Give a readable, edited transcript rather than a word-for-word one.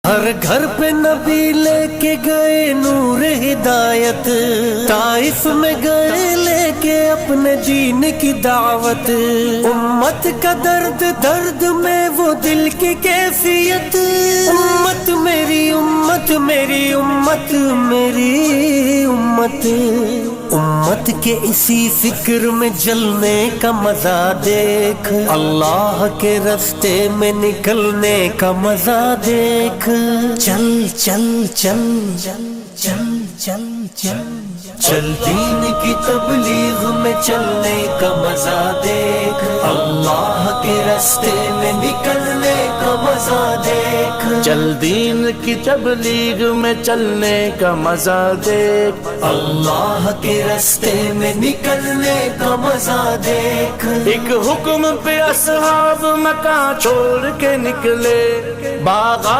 हर घर पे नबी लेके गए नूर हिदायत, ताइफ में गए लेके अपने दीन की दावत। उम्मत का दर्द दर्द में वो दिल की कैफियत, उम्मत मेरी उम्मत मेरी उम्मत मेरी उम्मत। उम्मत के इसी फिक्र में जलने का मजा देख, अल्लाह के रास्ते में निकलने का मजा देख। चल चल चल चल चल चल चल चल दीन की तबलीग में चलने का मजा देख, अल्लाह के रास्ते में निकलने का मजा देख। चल दीन की तबलीग में चलने का मजा देख, अल्लाह के रास्ते में निकलने का मजा देख। एक हुक्म पे असहाब मकान छोड़ के निकले, बागा